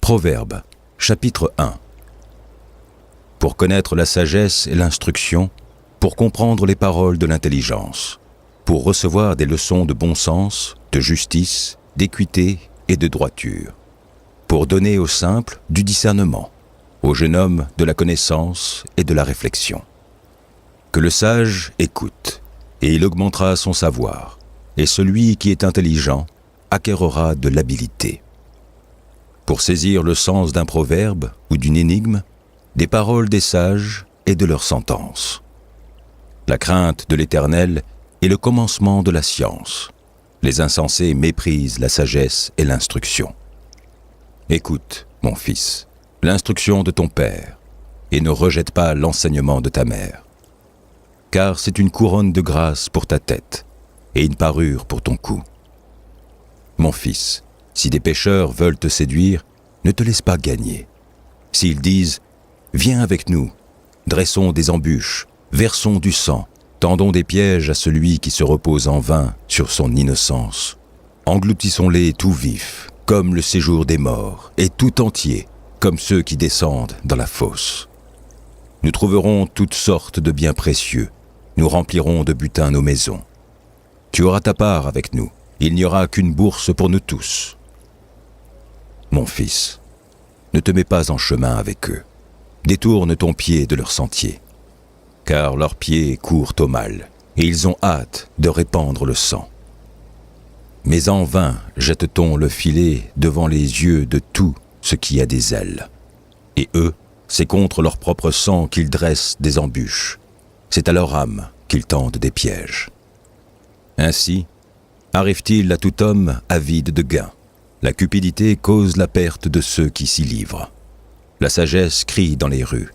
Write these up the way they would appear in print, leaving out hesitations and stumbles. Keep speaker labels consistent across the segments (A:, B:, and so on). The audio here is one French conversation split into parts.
A: Proverbes, chapitre 1. Pour connaître la sagesse et l'instruction, pour comprendre les paroles de l'intelligence, pour recevoir des leçons de bon sens, de justice, d'équité et de droiture, pour donner aux simples du discernement, au jeune homme de la connaissance et de la réflexion. Que le sage écoute, et il augmentera son savoir, et celui qui est intelligent acquérera de l'habileté. Pour saisir le sens d'un proverbe ou d'une énigme, des paroles des sages et de leurs sentences. La crainte de l'Éternel est le commencement de la science. Les insensés méprisent la sagesse et l'instruction. Écoute, mon fils, l'instruction de ton père, et ne rejette pas l'enseignement de ta mère. Car c'est une couronne de grâce pour ta tête, et une parure pour ton cou. Mon fils, si des pécheurs veulent te séduire, ne te laisse pas gagner. S'ils disent « Viens avec nous, dressons des embûches, versons du sang, tendons des pièges à celui qui se repose en vain sur son innocence. Engloutissons-les tout vifs, comme le séjour des morts, et tout entier, comme ceux qui descendent dans la fosse. Nous trouverons toutes sortes de biens précieux, nous remplirons de butin nos maisons. Tu auras ta part avec nous, il n'y aura qu'une bourse pour nous tous. Mon fils, ne te mets pas en chemin avec eux, détourne ton pied de leur sentier, car leurs pieds courent au mal, et ils ont hâte de répandre le sang. Mais en vain jette-t-on le filet devant les yeux de tout ce qui a des ailes. Et eux, c'est contre leur propre sang qu'ils dressent des embûches, c'est à leur âme qu'ils tendent des pièges. Ainsi, arrive-t-il à tout homme avide de gain. La cupidité cause la perte de ceux qui s'y livrent. La sagesse crie dans les rues.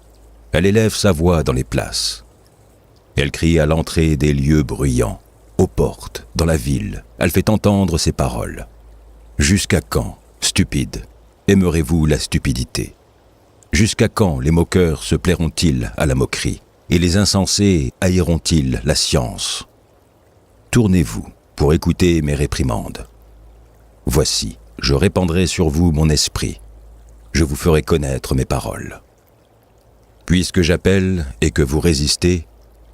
A: Elle élève sa voix dans les places. Elle crie à l'entrée des lieux bruyants, aux portes, dans la ville. Elle fait entendre ses paroles. Jusqu'à quand, stupides, aimerez-vous la stupidité? Jusqu'à quand les moqueurs se plairont-ils à la moquerie, et les insensés haïront-ils la science? Tournez-vous pour écouter mes réprimandes. Voici, je répandrai sur vous mon esprit. Je vous ferai connaître mes paroles. Puisque j'appelle et que vous résistez,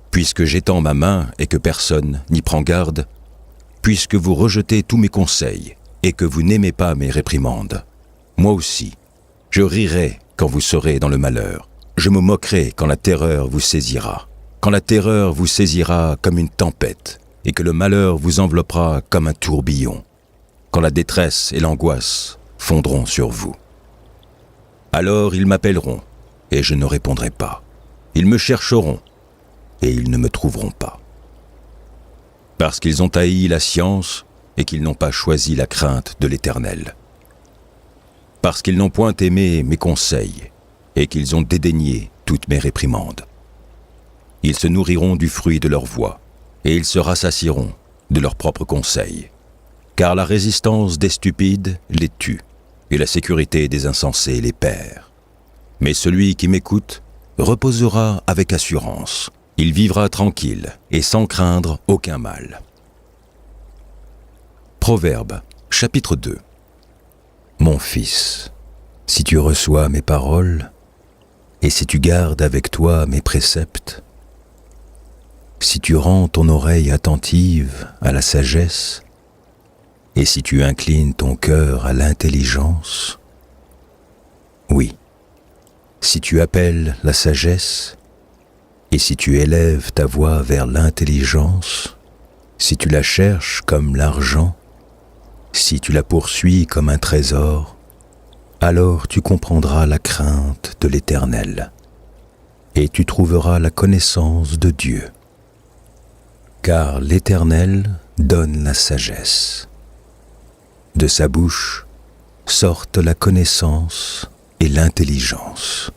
A: puisque j'étends ma main et que personne n'y prend garde, puisque vous rejetez tous mes conseils et que vous n'aimez pas mes réprimandes, moi aussi, je rirai quand vous serez dans le malheur. Je me moquerai quand la terreur vous saisira. Quand la terreur vous saisira comme une tempête et que le malheur vous enveloppera comme un tourbillon. Quand la détresse et l'angoisse fondront sur vous. Alors ils m'appelleront, et je ne répondrai pas. Ils me chercheront, et ils ne me trouveront pas. Parce qu'ils ont haï la science, et qu'ils n'ont pas choisi la crainte de l'Éternel. Parce qu'ils n'ont point aimé mes conseils, et qu'ils ont dédaigné toutes mes réprimandes. Ils se nourriront du fruit de leur voix, et ils se rassasieront de leurs propres conseils. Car la résistance des stupides les tue, et la sécurité des insensés les perd. Mais celui qui m'écoute reposera avec assurance. Il vivra tranquille et sans craindre aucun mal. Proverbes, chapitre 2. Mon fils, si tu reçois mes paroles, et si tu gardes avec toi mes préceptes, si tu rends ton oreille attentive à la sagesse, et si tu inclines ton cœur à l'intelligence, oui, si tu appelles la sagesse, et si tu élèves ta voix vers l'intelligence, si tu la cherches comme l'argent, si tu la poursuis comme un trésor, alors tu comprendras la crainte de l'Éternel, et tu trouveras la connaissance de Dieu. Car l'Éternel donne la sagesse. De sa bouche sortent la connaissance et l'intelligence.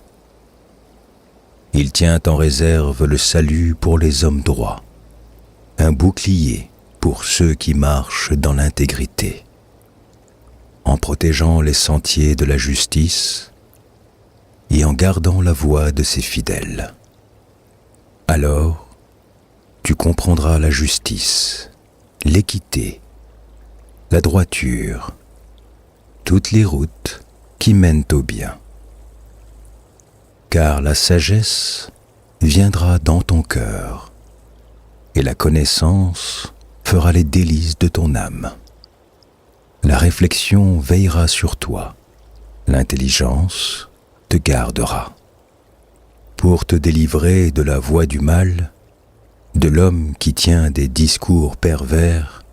A: Il tient en réserve le salut pour les hommes droits, un bouclier pour ceux qui marchent dans l'intégrité, en protégeant les sentiers de la justice et en gardant la voie de ses fidèles. Alors, tu comprendras la justice, l'équité, la droiture, toutes les routes qui mènent au bien. Car la sagesse viendra dans ton cœur, et la connaissance fera les délices de ton âme. La réflexion veillera sur toi, l'intelligence te gardera. Pour te délivrer de la voie du mal, de l'homme qui tient des discours pervers,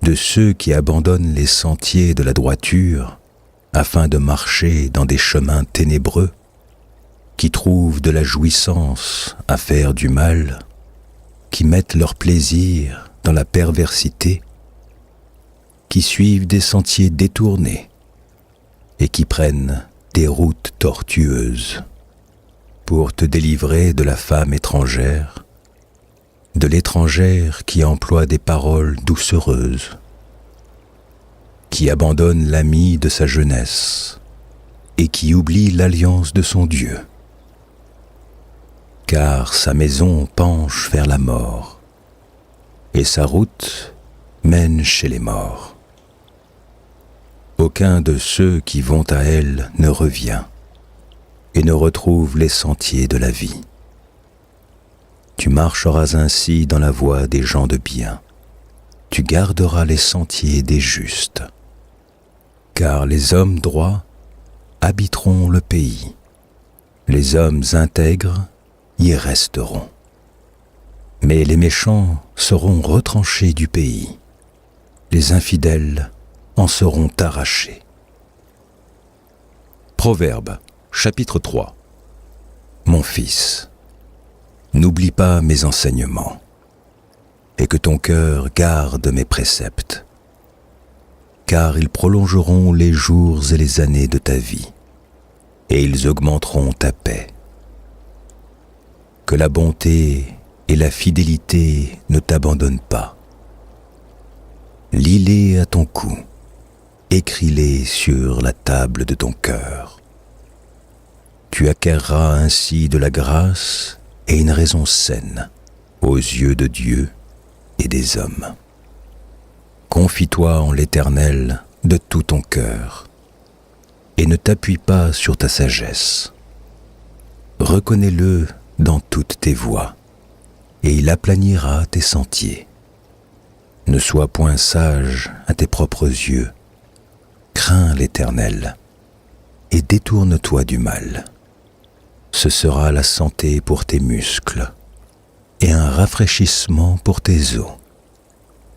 A: de ceux qui abandonnent les sentiers de la droiture afin de marcher dans des chemins ténébreux, qui trouvent de la jouissance à faire du mal, qui mettent leur plaisir dans la perversité, qui suivent des sentiers détournés et qui prennent des routes tortueuses pour te délivrer de la femme étrangère, de l'étrangère qui emploie des paroles doucereuses, qui abandonne l'ami de sa jeunesse et qui oublie l'alliance de son Dieu. Car sa maison penche vers la mort et sa route mène chez les morts. Aucun de ceux qui vont à elle ne revient et ne retrouve les sentiers de la vie. Tu marcheras ainsi dans la voie des gens de bien. Tu garderas les sentiers des justes. Car les hommes droits habiteront le pays. Les hommes intègres y resteront. Mais les méchants seront retranchés du pays. Les infidèles en seront arrachés. Proverbe, chapitre 3. Mon fils, n'oublie pas mes enseignements, et que ton cœur garde mes préceptes, car ils prolongeront les jours et les années de ta vie, et ils augmenteront ta paix. Que la bonté et la fidélité ne t'abandonnent pas. Lis-les à ton cou, écris-les sur la table de ton cœur. Tu acquerras ainsi de la grâce et une raison saine aux yeux de Dieu et des hommes. Confie-toi en l'Éternel de tout ton cœur et ne t'appuie pas sur ta sagesse. Reconnais-le dans toutes tes voies et il aplanira tes sentiers. Ne sois point sage à tes propres yeux. Crains l'Éternel et détourne-toi du mal. Ce sera la santé pour tes muscles et un rafraîchissement pour tes os.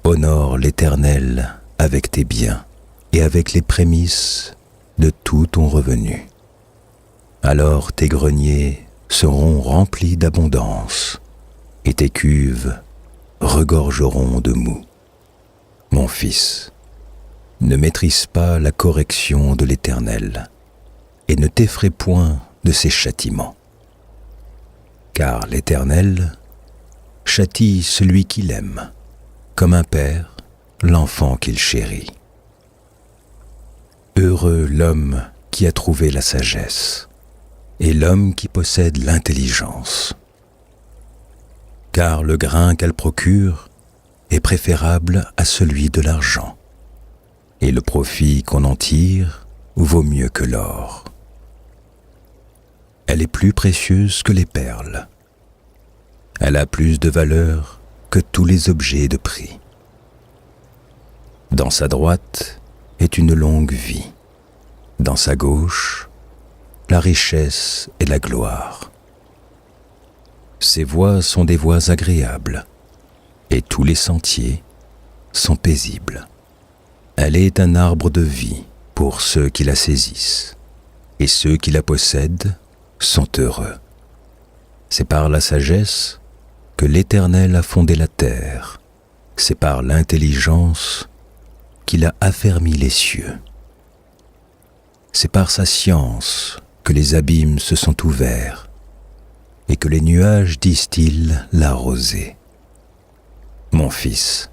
A: Honore l'Éternel avec tes biens et avec les prémices de tout ton revenu. Alors tes greniers seront remplis d'abondance et tes cuves regorgeront de moût. Mon fils, ne maîtrise pas la correction de l'Éternel et ne t'effraie point de ses châtiments. Car l'Éternel châtie celui qu'il aime, comme un père l'enfant qu'il chérit. Heureux l'homme qui a trouvé la sagesse, et l'homme qui possède l'intelligence. Car le grain qu'elle procure est préférable à celui de l'argent, et le profit qu'on en tire vaut mieux que l'or. Elle est plus précieuse que les perles. Elle a plus de valeur que tous les objets de prix. Dans sa droite est une longue vie. Dans sa gauche, la richesse et la gloire. Ses voies sont des voies agréables, et tous les sentiers sont paisibles. Elle est un arbre de vie pour ceux qui la saisissent, et ceux qui la possèdent sont heureux. C'est par la sagesse que l'Éternel a fondé la terre. C'est par l'intelligence qu'il a affermi les cieux. C'est par sa science que les abîmes se sont ouverts et que les nuages distillent la rosée. Mon fils,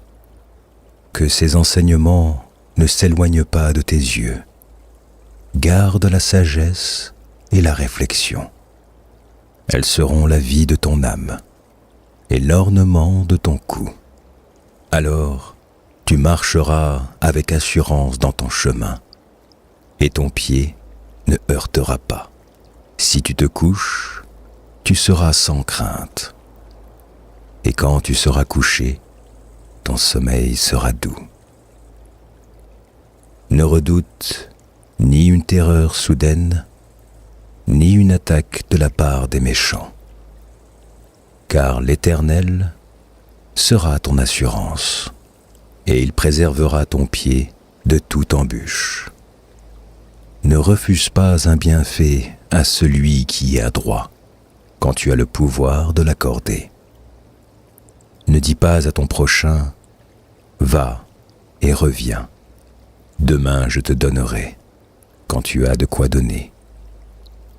A: que ces enseignements ne s'éloignent pas de tes yeux. Garde la sagesse et la réflexion. Elles seront la vie de ton âme et l'ornement de ton cou. Alors, tu marcheras avec assurance dans ton chemin, et ton pied ne heurtera pas. Si tu te couches, tu seras sans crainte. Et quand tu seras couché, ton sommeil sera doux. Ne redoute ni une terreur soudaine, ni une attaque de la part des méchants. Car l'Éternel sera ton assurance, et il préservera ton pied de toute embûche. Ne refuse pas un bienfait à celui qui est adroit, quand tu as le pouvoir de l'accorder. Ne dis pas à ton prochain, « Va et reviens, demain je te donnerai », quand tu as de quoi donner.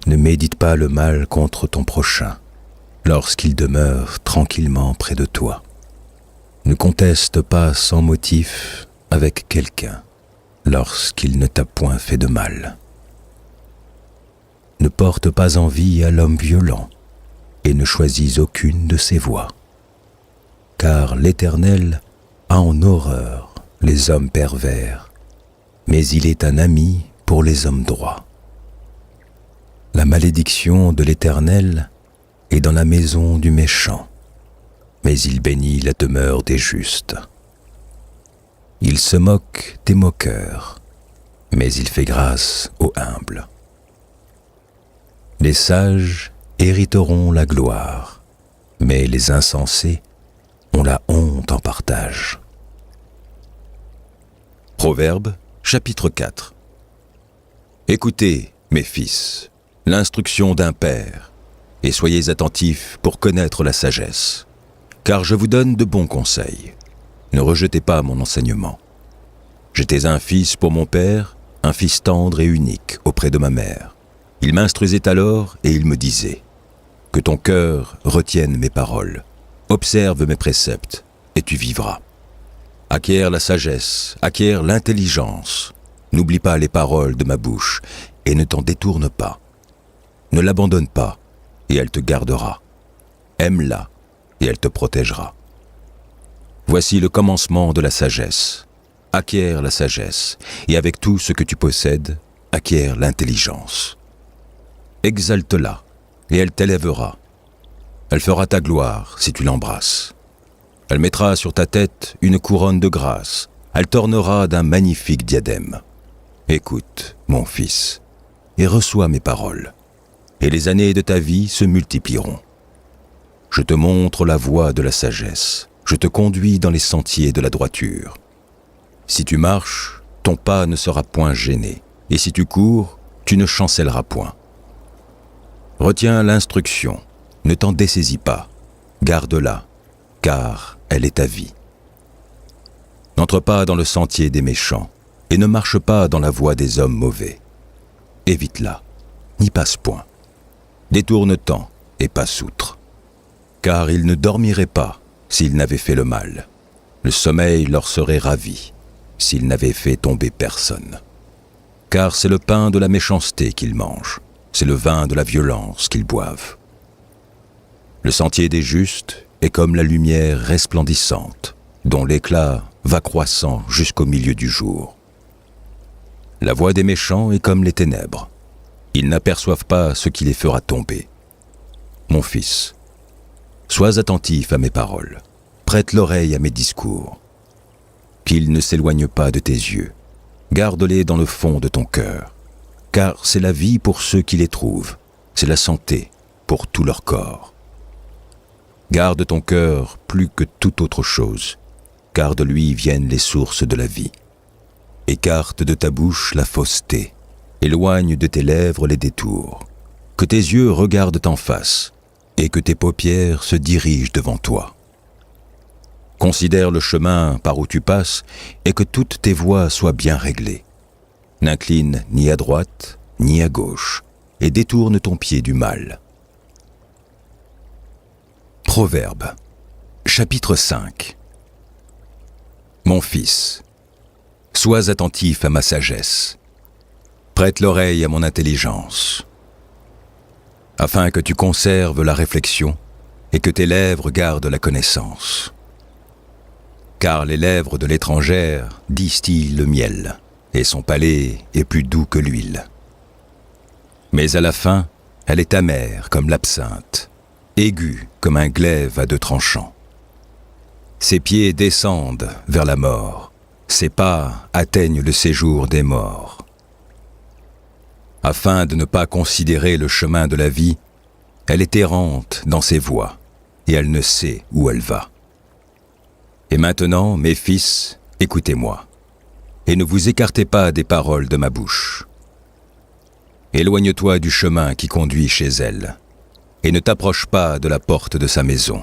A: Ne médite pas le mal contre ton prochain, lorsqu'il demeure tranquillement près de toi. Ne conteste pas sans motif avec quelqu'un, lorsqu'il ne t'a point fait de mal. Ne porte pas envie à l'homme violent, et ne choisis aucune de ses voies. Car l'Éternel a en horreur les hommes pervers, mais il est un ami pour les hommes droits. La malédiction de l'Éternel est dans la maison du méchant, mais il bénit la demeure des justes. Il se moque des moqueurs, mais il fait grâce aux humbles. Les sages hériteront la gloire, mais les insensés ont la honte en partage. Proverbes, chapitre 4. Écoutez, mes fils, l'instruction d'un père, et soyez attentifs pour connaître la sagesse. Car je vous donne de bons conseils. Ne rejetez pas mon enseignement. J'étais un fils pour mon père, un fils tendre et unique auprès de ma mère. Il m'instruisait alors et il me disait « Que ton cœur retienne mes paroles, observe mes préceptes, et tu vivras. Acquiert la sagesse, acquiert l'intelligence. N'oublie pas les paroles de ma bouche, et ne t'en détourne pas. Ne l'abandonne pas, et elle te gardera. Aime-la, et elle te protégera. Voici le commencement de la sagesse. Acquiert la sagesse, et avec tout ce que tu possèdes, acquiert l'intelligence. Exalte-la, et elle t'élèvera. Elle fera ta gloire si tu l'embrasses. Elle mettra sur ta tête une couronne de grâce. Elle t'ornera d'un magnifique diadème. Écoute, mon fils, et reçois mes paroles, et les années de ta vie se multiplieront. Je te montre la voie de la sagesse. Je te conduis dans les sentiers de la droiture. Si tu marches, ton pas ne sera point gêné, et si tu cours, tu ne chancelleras point. Retiens l'instruction, ne t'en dessaisis pas, garde-la, car elle est ta vie. N'entre pas dans le sentier des méchants, et ne marche pas dans la voie des hommes mauvais. Évite-la, n'y passe point. Détourne-t'en et passe outre. Car ils ne dormiraient pas s'ils n'avaient fait le mal. Le sommeil leur serait ravi s'ils n'avaient fait tomber personne. Car c'est le pain de la méchanceté qu'ils mangent, c'est le vin de la violence qu'ils boivent. Le sentier des justes est comme la lumière resplendissante, dont l'éclat va croissant jusqu'au milieu du jour. La voie des méchants est comme les ténèbres. Ils n'aperçoivent pas ce qui les fera tomber. Mon fils, sois attentif à mes paroles, prête l'oreille à mes discours. Qu'ils ne s'éloignent pas de tes yeux, garde-les dans le fond de ton cœur, car c'est la vie pour ceux qui les trouvent, c'est la santé pour tout leur corps. Garde ton cœur plus que toute autre chose, car de lui viennent les sources de la vie. Écarte de ta bouche la fausseté, éloigne de tes lèvres les détours. Que tes yeux regardent en face, et que tes paupières se dirigent devant toi. Considère le chemin par où tu passes, et que toutes tes voies soient bien réglées. N'incline ni à droite, ni à gauche, et détourne ton pied du mal. Proverbes, chapitre 5. Mon fils, sois attentif à ma sagesse. Prête l'oreille à mon intelligence, afin que tu conserves la réflexion et que tes lèvres gardent la connaissance. Car les lèvres de l'étrangère distillent le miel, et son palais est plus doux que l'huile. Mais à la fin, elle est amère comme l'absinthe, aiguë comme un glaive à deux tranchants. Ses pieds descendent vers la mort, ses pas atteignent le séjour des morts. Afin de ne pas considérer le chemin de la vie, elle est errante dans ses voies, et elle ne sait où elle va. Et maintenant, mes fils, écoutez-moi, et ne vous écartez pas des paroles de ma bouche. Éloigne-toi du chemin qui conduit chez elle, et ne t'approche pas de la porte de sa maison,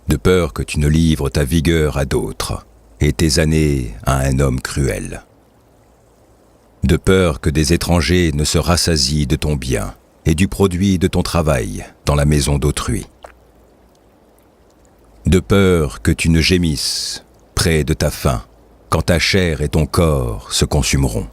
A: de peur que tu ne livres ta vigueur à d'autres, et tes années à un homme cruel. De peur que des étrangers ne se rassasient de ton bien et du produit de ton travail dans la maison d'autrui. De peur que tu ne gémisses près de ta faim quand ta chair et ton corps se consumeront.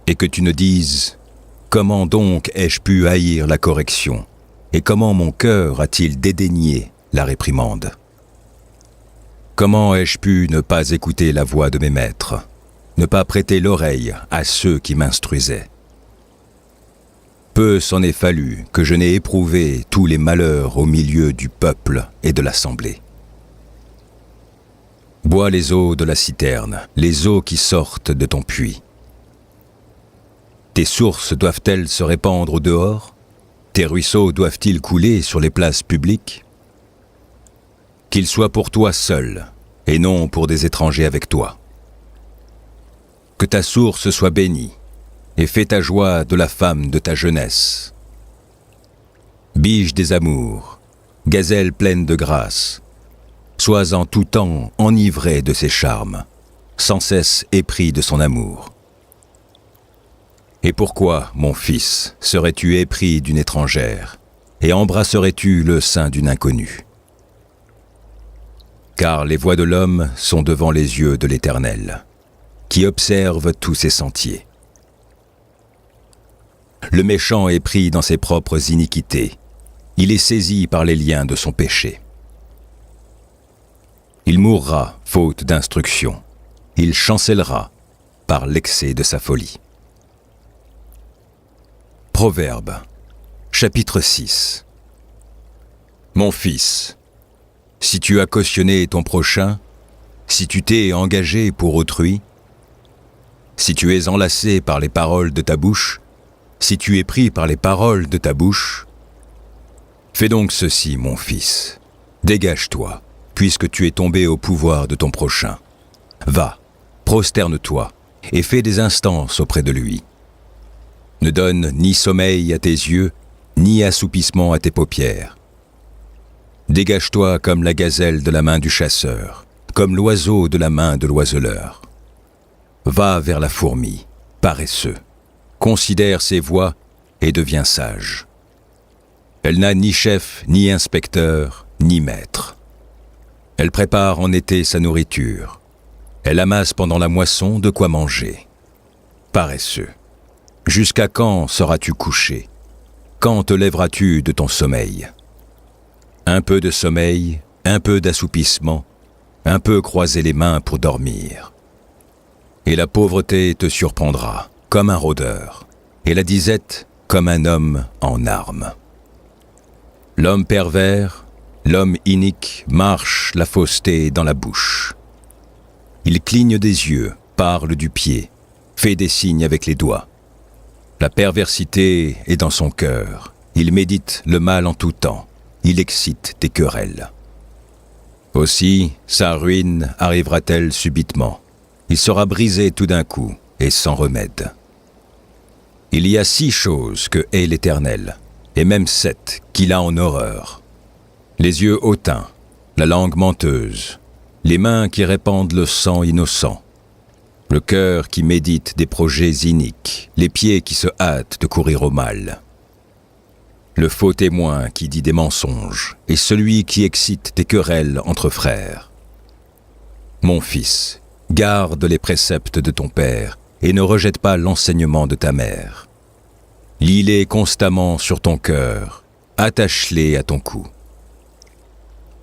A: Et que tu ne dises « Comment donc ai-je pu haïr la correction et comment mon cœur a-t-il dédaigné la réprimande ? Comment ai-je pu ne pas écouter la voix de mes maîtres, ne pas prêter l'oreille à ceux qui m'instruisaient ? Peu s'en est fallu que je n'ai éprouvé tous les malheurs au milieu du peuple et de l'assemblée. Bois les eaux de la citerne, les eaux qui sortent de ton puits. Tes sources doivent-elles se répandre au dehors ? Tes ruisseaux doivent-ils couler sur les places publiques ? Qu'ils soient pour toi seul, et non pour des étrangers avec toi. Que ta source soit bénie, et fais ta joie de la femme de ta jeunesse. Biche des amours, gazelle pleine de grâce, sois en tout temps enivré de ses charmes, sans cesse épris de son amour. Et pourquoi, mon fils, serais-tu épris d'une étrangère, et embrasserais-tu le sein d'une inconnue ? Car les voies de l'homme sont devant les yeux de l'Éternel, qui observe tous ses sentiers. Le méchant est pris dans ses propres iniquités, il est saisi par les liens de son péché. Il mourra faute d'instruction, il chancellera par l'excès de sa folie. Proverbe, chapitre 6. Mon fils, si tu as cautionné ton prochain, si tu t'es engagé pour autrui, si tu es enlacé par les paroles de ta bouche, si tu es pris par les paroles de ta bouche, fais donc ceci, mon fils, dégage-toi, puisque tu es tombé au pouvoir de ton prochain. Va, prosterne-toi, et fais des instances auprès de lui. Ne donne ni sommeil à tes yeux, ni assoupissement à tes paupières. Dégage-toi comme la gazelle de la main du chasseur, comme l'oiseau de la main de l'oiseleur. Va vers la fourmi, paresseux. Considère ses voies et deviens sage. Elle n'a ni chef, ni inspecteur, ni maître. Elle prépare en été sa nourriture. Elle amasse pendant la moisson de quoi manger. Paresseux. Jusqu'à quand seras-tu couché ? Quand te lèveras-tu de ton sommeil ? Un peu de sommeil, un peu d'assoupissement, un peu croiser les mains pour dormir. Et la pauvreté te surprendra, comme un rôdeur, et la disette comme un homme en armes. L'homme pervers, l'homme inique marche la fausseté dans la bouche. Il cligne des yeux, parle du pied, fait des signes avec les doigts. La perversité est dans son cœur, il médite le mal en tout temps, il excite des querelles. Aussi, sa ruine arrivera-t-elle subitement. Il sera brisé tout d'un coup et sans remède. Il y a 6 choses que hait l'Éternel, et même 7 qu'il a en horreur. Les yeux hautains, la langue menteuse, les mains qui répandent le sang innocent, le cœur qui médite des projets iniques, les pieds qui se hâtent de courir au mal. Le faux témoin qui dit des mensonges, et celui qui excite des querelles entre frères. Mon fils, garde les préceptes de ton père, et ne rejette pas l'enseignement de ta mère. Lis-les constamment sur ton cœur, attache-les à ton cou.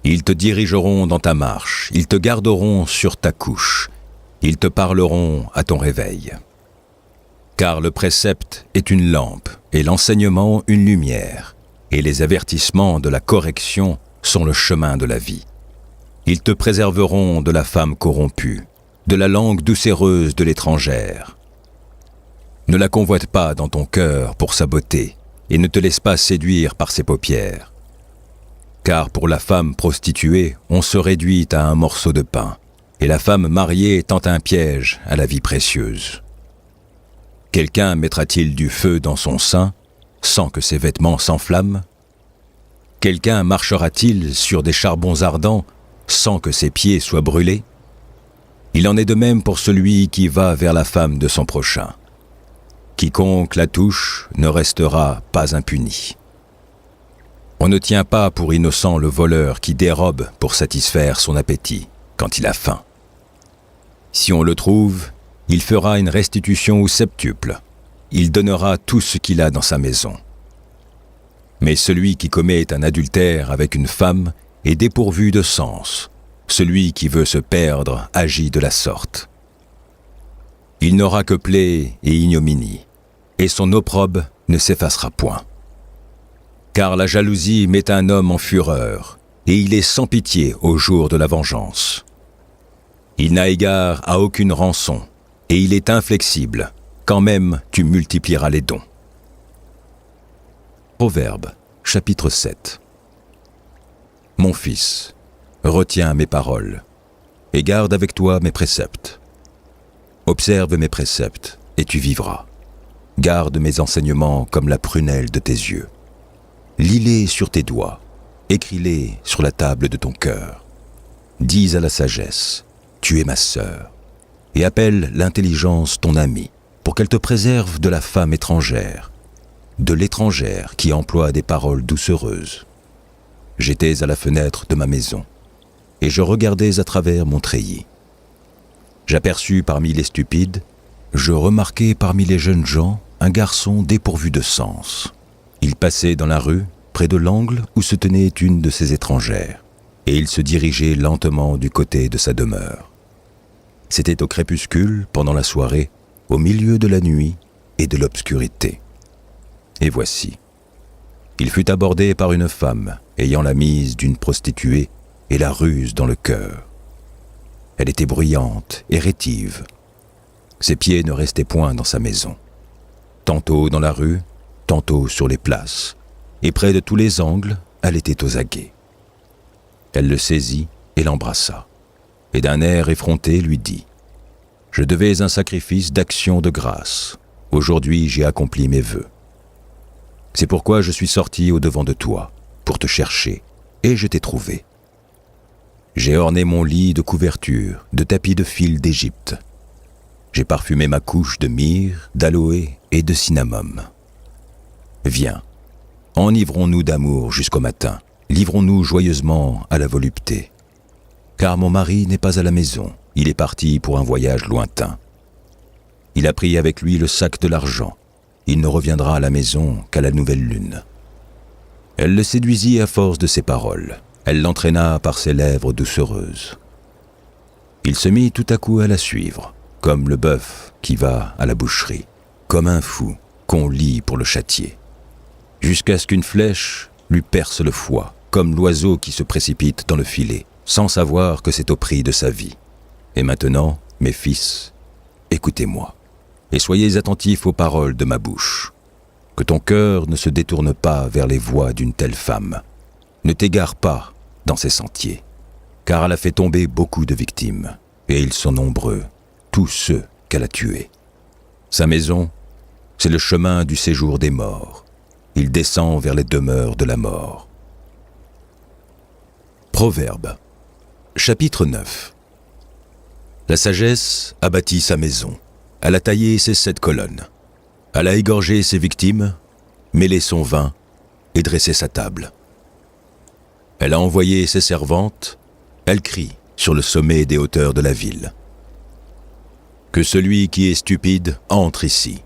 A: Ils te dirigeront dans ta marche, ils te garderont sur ta couche, ils te parleront à ton réveil. Car le précepte est une lampe, et l'enseignement une lumière, et les avertissements de la correction sont le chemin de la vie. Ils te préserveront de la femme corrompue, de la langue doucereuse de l'étrangère. Ne la convoite pas dans ton cœur pour sa beauté, et ne te laisse pas séduire par ses paupières. Car pour la femme prostituée, on se réduit à un morceau de pain, et la femme mariée tend un piège à la vie précieuse. Quelqu'un mettra-t-il du feu dans son sein, sans que ses vêtements s'enflamment? Quelqu'un marchera-t-il sur des charbons ardents, sans que ses pieds soient brûlés? Il en est de même pour celui qui va vers la femme de son prochain. Quiconque la touche ne restera pas impuni. On ne tient pas pour innocent le voleur qui dérobe pour satisfaire son appétit quand il a faim. Si on le trouve, il fera une restitution au septuple. Il donnera tout ce qu'il a dans sa maison. Mais celui qui commet un adultère avec une femme est dépourvu de sens. Celui qui veut se perdre agit de la sorte. Il n'aura que plaie et ignominie, et son opprobre ne s'effacera point. Car la jalousie met un homme en fureur, et il est sans pitié au jour de la vengeance. Il n'a égard à aucune rançon, et il est inflexible, quand même tu multiplieras les dons. Proverbe, chapitre 7. Mon fils, retiens mes paroles, et garde avec toi mes préceptes. Observe mes préceptes, et tu vivras. Garde mes enseignements comme la prunelle de tes yeux. Lis-les sur tes doigts, écris-les sur la table de ton cœur. Dis à la sagesse, tu es ma sœur, et appelle l'intelligence ton amie, pour qu'elle te préserve de la femme étrangère, de l'étrangère qui emploie des paroles doucereuses. J'étais à la fenêtre de ma maison, et je regardais à travers mon treillis. J'aperçus parmi les stupides, je remarquai parmi les jeunes gens un garçon dépourvu de sens. Il passait dans la rue, près de l'angle où se tenait une de ces étrangères, et il se dirigeait lentement du côté de sa demeure. C'était au crépuscule, pendant la soirée, au milieu de la nuit et de l'obscurité. Et voici, il fut abordé par une femme ayant la mise d'une prostituée et la ruse dans le cœur. Elle était bruyante et rétive. Ses pieds ne restaient point dans sa maison. Tantôt dans la rue, tantôt sur les places, et près de tous les angles, elle était aux aguets. Elle le saisit et l'embrassa, et d'un air effronté lui dit « Je devais un sacrifice d'action de grâce. Aujourd'hui j'ai accompli mes vœux. C'est pourquoi je suis sorti au-devant de toi, pour te chercher, et je t'ai trouvé. J'ai orné mon lit de couvertures, de tapis de fil d'Égypte. J'ai parfumé ma couche de myrrhe, d'aloe et de cinnamome. Viens, enivrons-nous d'amour jusqu'au matin, livrons-nous joyeusement à la volupté. Car mon mari n'est pas à la maison, il est parti pour un voyage lointain. Il a pris avec lui le sac de l'argent, il ne reviendra à la maison qu'à la nouvelle lune. » Elle le séduisit à force de ses paroles, elle l'entraîna par ses lèvres doucereuses. Il se mit tout à coup à la suivre, comme le bœuf qui va à la boucherie, comme un fou qu'on lie pour le châtier, jusqu'à ce qu'une flèche lui perce le foie, comme l'oiseau qui se précipite dans le filet, sans savoir que c'est au prix de sa vie. Et maintenant, mes fils, écoutez-moi, et soyez attentifs aux paroles de ma bouche. Que ton cœur ne se détourne pas vers les voies d'une telle femme. Ne t'égare pas dans ses sentiers, car elle a fait tomber beaucoup de victimes, et ils sont nombreux, tous ceux qu'elle a tués. Sa maison, c'est le chemin du séjour des morts. Il descend vers les demeures de la mort. Proverbe, chapitre 9. La sagesse a bâti sa maison, elle a taillé ses 7 colonnes. Elle a égorgé ses victimes, mêlé son vin et dressé sa table. Elle a envoyé ses servantes, elle crie sur le sommet des hauteurs de la ville. Que celui qui est stupide entre ici.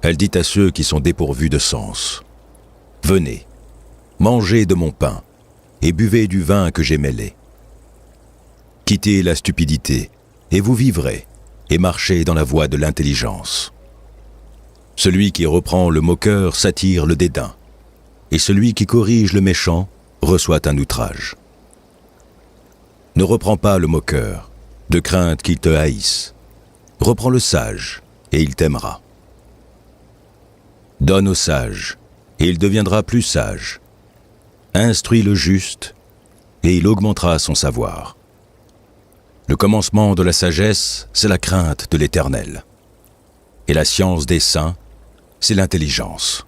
A: Elle dit à ceux qui sont dépourvus de sens, « Venez, mangez de mon pain et buvez du vin que j'ai mêlé. Quittez la stupidité et vous vivrez, et marchez dans la voie de l'intelligence. Celui qui reprend le moqueur s'attire le dédain, et celui qui corrige le méchant reçoit un outrage. Ne reprends pas le moqueur, de crainte qu'il te haïsse. Reprends le sage, et il t'aimera. Donne au sage, et il deviendra plus sage. Instruis le juste, et il augmentera son savoir. Le commencement de la sagesse, c'est la crainte de l'Éternel. Et la science des saints, c'est l'intelligence.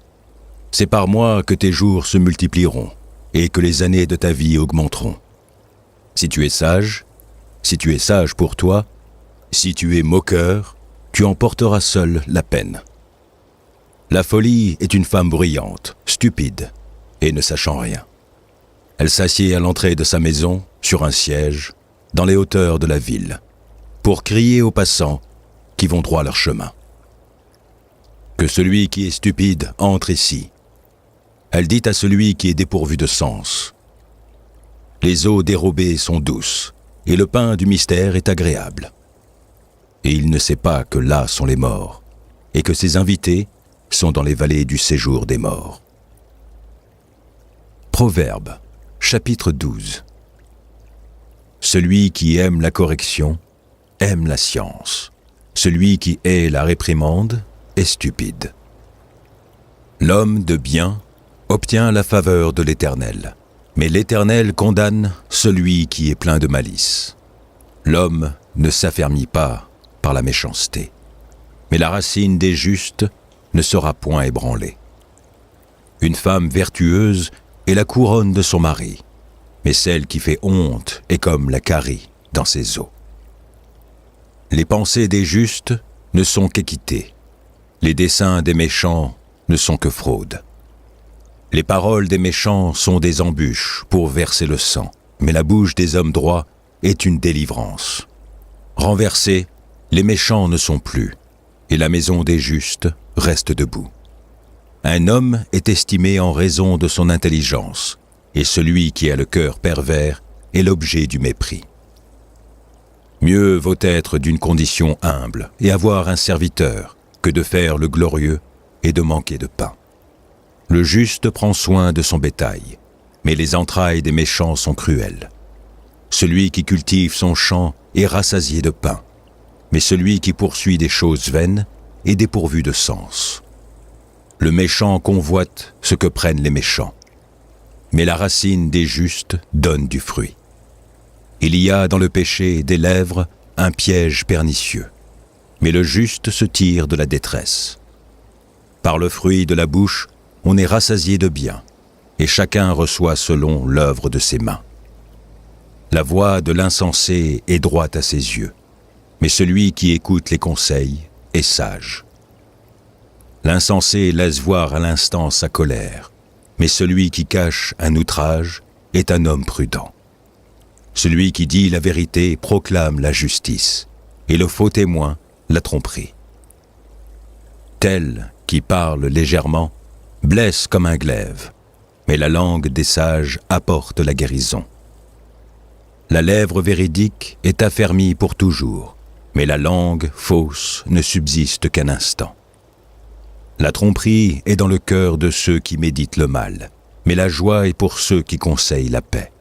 A: C'est par moi que tes jours se multiplieront, et que les années de ta vie augmenteront. Si tu es sage pour toi, si tu es moqueur, tu en porteras seul la peine. La folie est une femme bruyante, stupide, et ne sachant rien. Elle s'assied à l'entrée de sa maison, sur un siège, dans les hauteurs de la ville, pour crier aux passants qui vont droit leur chemin. Que celui qui est stupide entre ici. Elle dit à celui qui est dépourvu de sens. Les eaux dérobées sont douces, et le pain du mystère est agréable. Et il ne sait pas que là sont les morts, et que ses invités sont dans les vallées du séjour des morts. Proverbes, chapitre 12. Celui qui aime la correction aime la science. Celui qui hait la réprimande est stupide. L'homme de bien obtient la faveur de l'Éternel, mais l'Éternel condamne celui qui est plein de malice. L'homme ne s'affermit pas par la méchanceté, mais la racine des justes ne sera point ébranlée. Une femme vertueuse est la couronne de son mari, mais celle qui fait honte est comme la carie dans ses os. Les pensées des justes ne sont qu'équité, les desseins des méchants ne sont que fraude. Les paroles des méchants sont des embûches pour verser le sang, mais la bouche des hommes droits est une délivrance. Renversés, les méchants ne sont plus, et la maison des justes reste debout. Un homme est estimé en raison de son intelligence, et celui qui a le cœur pervers est l'objet du mépris. Mieux vaut être d'une condition humble et avoir un serviteur que de faire le glorieux et de manquer de pain. Le juste prend soin de son bétail, mais les entrailles des méchants sont cruelles. Celui qui cultive son champ est rassasié de pain, mais celui qui poursuit des choses vaines est dépourvu de sens. Le méchant convoite ce que prennent les méchants, mais la racine des justes donne du fruit. Il y a dans le péché des lèvres un piège pernicieux, mais le juste se tire de la détresse. Par le fruit de la bouche, on est rassasié de bien, et chacun reçoit selon l'œuvre de ses mains. La voix de l'insensé est droite à ses yeux, mais celui qui écoute les conseils est sage. L'insensé laisse voir à l'instant sa colère, mais celui qui cache un outrage est un homme prudent. Celui qui dit la vérité proclame la justice, et le faux témoin la tromperie. Tel qui parle légèrement blesse comme un glaive, mais la langue des sages apporte la guérison. La lèvre véridique est affermie pour toujours, mais la langue fausse ne subsiste qu'un instant. La tromperie est dans le cœur de ceux qui méditent le mal, mais la joie est pour ceux qui conseillent la paix.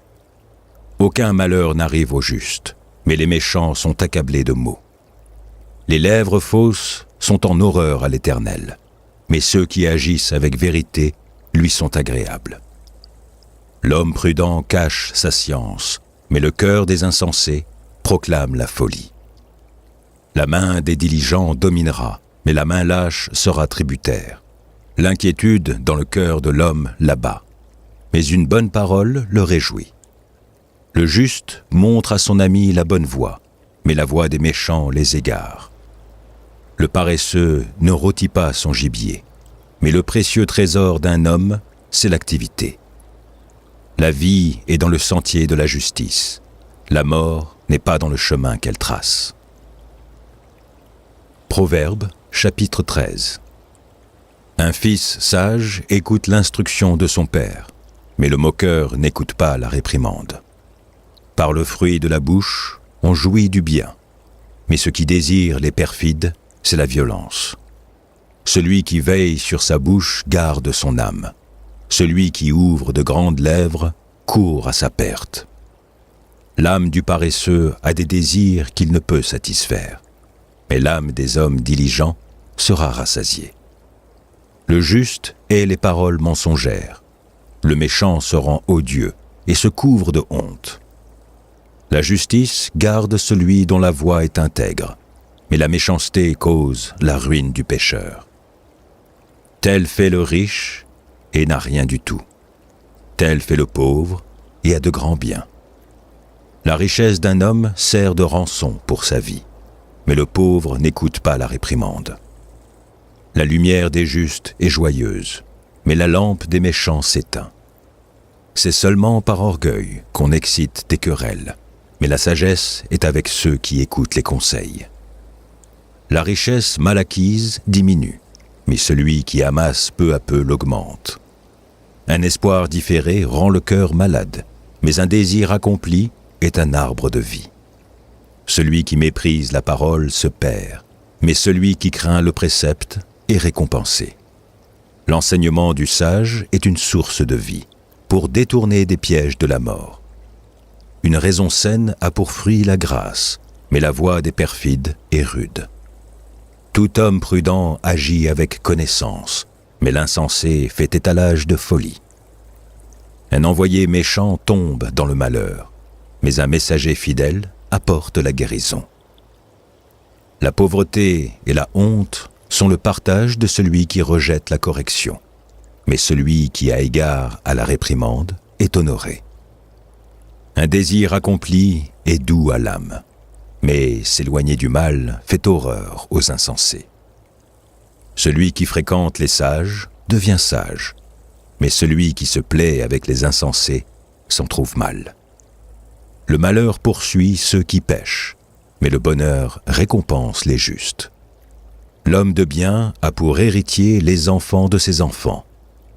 A: Aucun malheur n'arrive au juste, mais les méchants sont accablés de maux. Les lèvres fausses sont en horreur à l'Éternel, mais ceux qui agissent avec vérité lui sont agréables. L'homme prudent cache sa science, mais le cœur des insensés proclame la folie. La main des diligents dominera, mais la main lâche sera tributaire. L'inquiétude dans le cœur de l'homme l'abat, mais une bonne parole le réjouit. Le juste montre à son ami la bonne voie, mais la voie des méchants les égare. Le paresseux ne rôtit pas son gibier, mais le précieux trésor d'un homme, c'est l'activité. La vie est dans le sentier de la justice, la mort n'est pas dans le chemin qu'elle trace. Proverbes, chapitre 13. Un fils sage écoute l'instruction de son père, mais le moqueur n'écoute pas la réprimande. Par le fruit de la bouche, on jouit du bien, mais ce qui désire les perfides, c'est la violence. Celui qui veille sur sa bouche garde son âme. Celui qui ouvre de grandes lèvres court à sa perte. L'âme du paresseux a des désirs qu'il ne peut satisfaire, mais l'âme des hommes diligents sera rassasiée. Le juste hait les paroles mensongères. Le méchant se rend odieux et se couvre de honte. La justice garde celui dont la voie est intègre, mais la méchanceté cause la ruine du pécheur. Tel fait le riche et n'a rien du tout. Tel fait le pauvre et a de grands biens. La richesse d'un homme sert de rançon pour sa vie, mais le pauvre n'écoute pas la réprimande. La lumière des justes est joyeuse, mais la lampe des méchants s'éteint. C'est seulement par orgueil qu'on excite des querelles, mais la sagesse est avec ceux qui écoutent les conseils. La richesse mal acquise diminue, mais celui qui amasse peu à peu l'augmente. Un espoir différé rend le cœur malade, mais un désir accompli est un arbre de vie. Celui qui méprise la parole se perd, mais celui qui craint le précepte est récompensé. L'enseignement du sage est une source de vie, pour détourner des pièges de la mort. Une raison saine a pour fruit la grâce, mais la voie des perfides est rude. Tout homme prudent agit avec connaissance, mais l'insensé fait étalage de folie. Un envoyé méchant tombe dans le malheur, mais un messager fidèle apporte la guérison. La pauvreté et la honte sont le partage de celui qui rejette la correction, mais celui qui a égard à la réprimande est honoré. Un désir accompli est doux à l'âme, mais s'éloigner du mal fait horreur aux insensés. Celui qui fréquente les sages devient sage, mais celui qui se plaît avec les insensés s'en trouve mal. Le malheur poursuit ceux qui pêchent, mais le bonheur récompense les justes. L'homme de bien a pour héritier les enfants de ses enfants,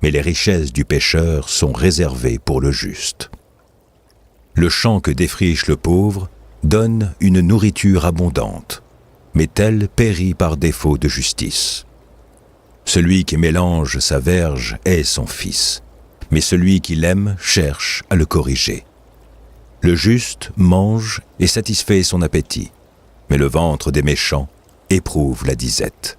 A: mais les richesses du pécheur sont réservées pour le juste. Le champ que défriche le pauvre donne une nourriture abondante, mais tel périt par défaut de justice. Celui qui mélange sa verge est son fils, mais celui qui l'aime cherche à le corriger. Le juste mange et satisfait son appétit, mais le ventre des méchants éprouve la disette.